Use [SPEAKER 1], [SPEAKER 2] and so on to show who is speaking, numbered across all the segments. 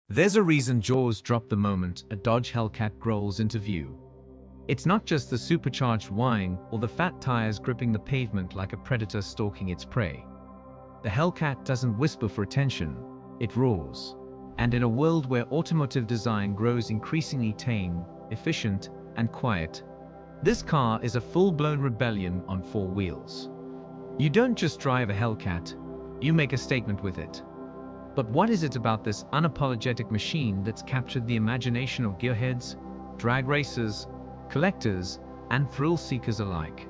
[SPEAKER 1] There's a reason jaws drop the moment a Dodge Hellcat growls into view. It's not just the supercharged whine or the fat tires gripping the pavement like a predator stalking its prey. The Hellcat doesn't whisper for attention, it roars. And in a world where automotive design grows increasingly tame, efficient, and quiet, this car is a full-blown rebellion on four wheels. You don't just drive a Hellcat, you make a statement with it. But what is it about this unapologetic machine that's captured the imagination of gearheads, drag racers, collectors, and thrill-seekers alike?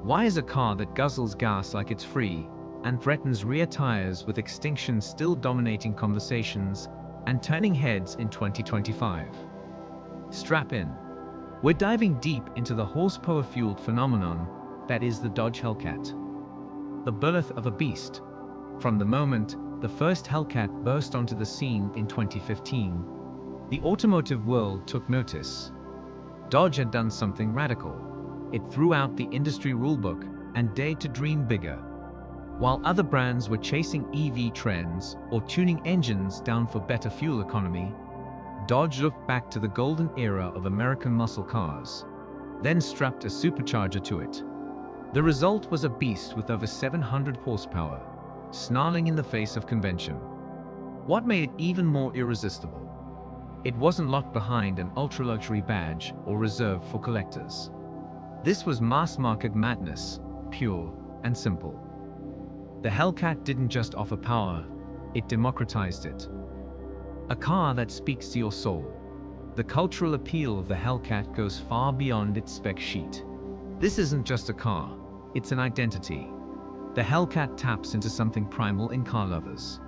[SPEAKER 1] Why is a car that guzzles gas like it's free and threatens rear tires with extinction still dominating conversations and turning heads in 2025? Strap in. We're diving deep into the horsepower-fueled phenomenon that is the Dodge Hellcat. The birth of a beast. From the moment the first Hellcat burst onto the scene in 2015, the automotive world took notice. Dodge had done something radical. It threw out the industry rulebook and dared to dream bigger. While other brands were chasing EV trends or tuning engines down for better fuel economy, Dodge looked back to the golden era of American muscle cars, then strapped a supercharger to it. The result was a beast with over 700 horsepower, snarling in the face of convention. What made it even more irresistible? It wasn't locked behind an ultra-luxury badge or reserved for collectors. This was mass-market madness, pure and simple. The Hellcat didn't just offer power, it democratized it. A car that speaks to your soul. The cultural appeal of the Hellcat goes far beyond its spec sheet. This isn't just a car, it's an identity. The Hellcat taps into something primal in car lovers.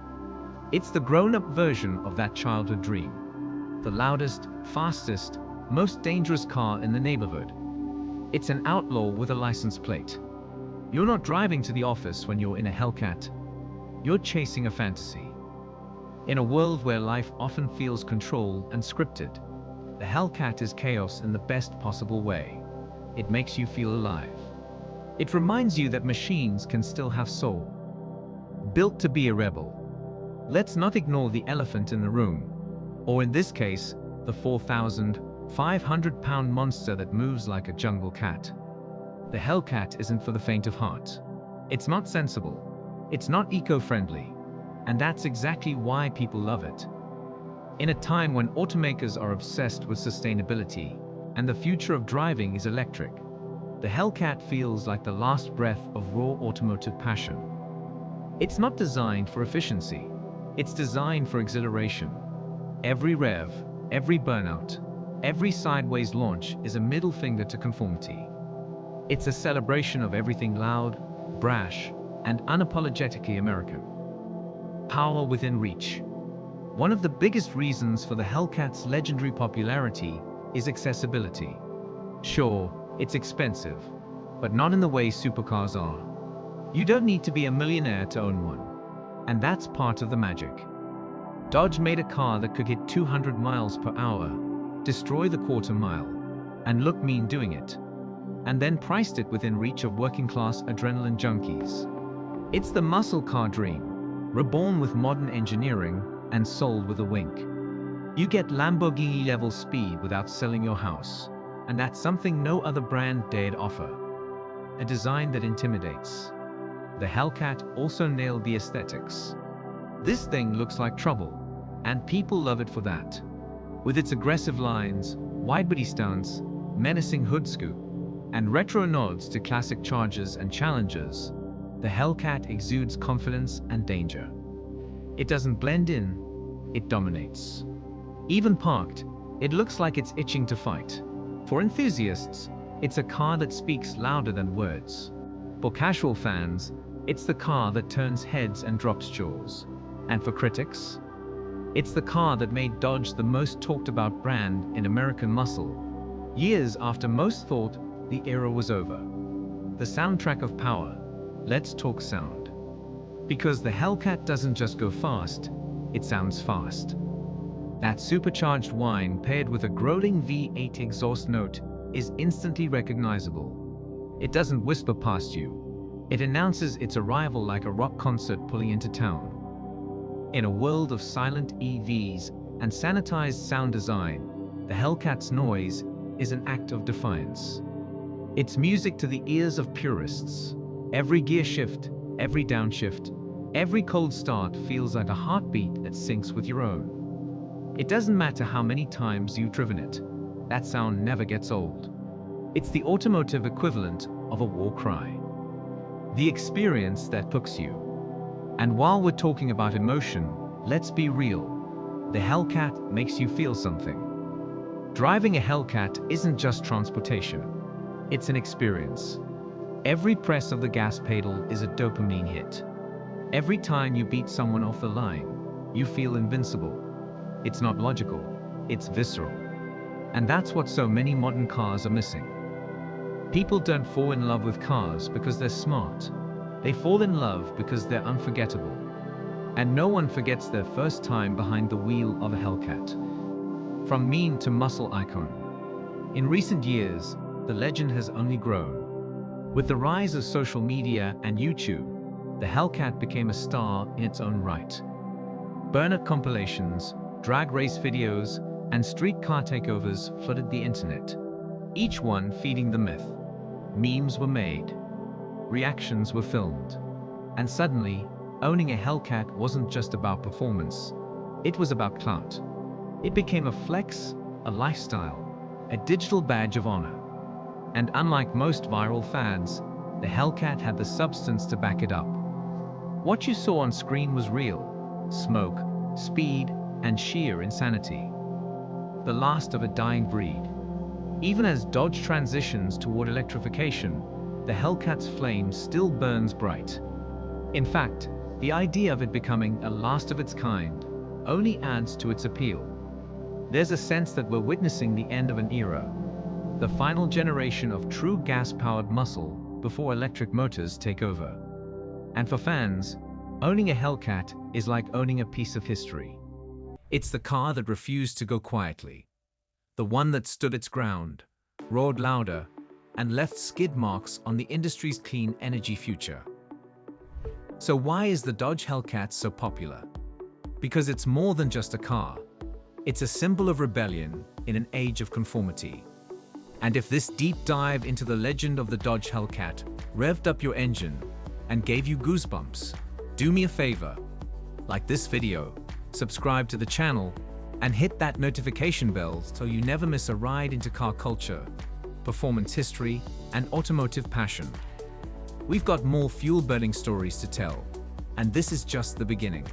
[SPEAKER 1] It's the grown-up version of that childhood dream. The loudest, fastest, most dangerous car in the neighborhood. It's an outlaw with a license plate. You're not driving to the office when you're in a Hellcat. You're chasing a fantasy. In a world where life often feels controlled and scripted, the Hellcat is chaos in the best possible way. It makes you feel alive. It reminds you that machines can still have soul. Built to be a rebel. Let's not ignore the elephant in the room, or in this case, the 4,500-pound monster that moves like a jungle cat. The Hellcat isn't for the faint of heart. It's not sensible. It's not eco-friendly. And that's exactly why people love it. In a time when automakers are obsessed with sustainability and the future of driving is electric, the Hellcat feels like the last breath of raw automotive passion. It's not designed for efficiency. It's designed for exhilaration. Every rev, every burnout, every sideways launch is a middle finger to conformity. It's a celebration of everything loud, brash, and unapologetically American. Power within reach. One of the biggest reasons for the Hellcat's legendary popularity is accessibility. Sure, it's expensive, but not in the way supercars are. You don't need to be a millionaire to own one. And that's part of the magic. Dodge made a car that could hit 200 miles per hour, destroy the quarter mile, and look mean doing it. And then priced it within reach of working-class adrenaline junkies. It's the muscle car dream, reborn with modern engineering and sold with a wink. You get Lamborghini-level speed without selling your house, and that's something no other brand dared offer. A design that intimidates. The Hellcat also nailed the aesthetics. This thing looks like trouble, and people love it for that. With its aggressive lines, wide-body stunts, menacing hood scoop, and retro nods to classic Chargers and Challengers, the Hellcat exudes confidence and danger. It doesn't blend in, it dominates. Even parked, it looks like it's itching to fight. For enthusiasts, it's a car that speaks louder than words. For casual fans, it's the car that turns heads and drops jaws. And for critics, it's the car that made Dodge the most talked about brand in American muscle, years after most thought the era was over. The soundtrack of power. Let's talk sound. Because the Hellcat doesn't just go fast, it sounds fast. That supercharged whine paired with a growling V8 exhaust note is instantly recognizable. It doesn't whisper past you. It announces its arrival like a rock concert pulling into town. In a world of silent EVs and sanitized sound design, the Hellcat's noise is an act of defiance. It's music to the ears of purists. Every gear shift, every downshift, every cold start feels like a heartbeat that syncs with your own. It doesn't matter how many times you've driven it, that sound never gets old. It's the automotive equivalent of a war cry. The experience that hooks you. And while we're talking about emotion, let's be real. The Hellcat makes you feel something. Driving a Hellcat isn't just transportation. It's an experience. Every press of the gas pedal is a dopamine hit. Every time you beat someone off the line, you feel invincible. It's not logical, it's visceral. And that's what so many modern cars are missing. People don't fall in love with cars because they're smart. They fall in love because they're unforgettable. And no one forgets their first time behind the wheel of a Hellcat. From meme to muscle icon. In recent years, the legend has only grown. With the rise of social media and YouTube, the Hellcat became a star in its own right. Burnout compilations, drag race videos, and street car takeovers flooded the internet, each one feeding the myth. Memes were made, reactions were filmed, and suddenly, owning a Hellcat wasn't just about performance, it was about clout. It became a flex, a lifestyle, a digital badge of honor. And unlike most viral fads, the Hellcat had the substance to back it up. What you saw on screen was real: smoke, speed, and sheer insanity. The last of a dying breed. Even as Dodge transitions toward electrification, the Hellcat's flame still burns bright. In fact, the idea of it becoming a last of its kind only adds to its appeal. There's a sense that we're witnessing the end of an era, the final generation of true gas-powered muscle before electric motors take over. And for fans, owning a Hellcat is like owning a piece of history. It's the car that refused to go quietly. The one that stood its ground, roared louder, and left skid marks on the industry's clean energy future. So why is the Dodge Hellcat so popular? Because it's more than just a car. It's a symbol of rebellion in an age of conformity. And if this deep dive into the legend of the Dodge Hellcat revved up your engine and gave you goosebumps, do me a favor, like this video, subscribe to the channel, and hit that notification bell so you never miss a ride into car culture, performance history, and automotive passion. We've got more fuel-burning stories to tell, and this is just the beginning.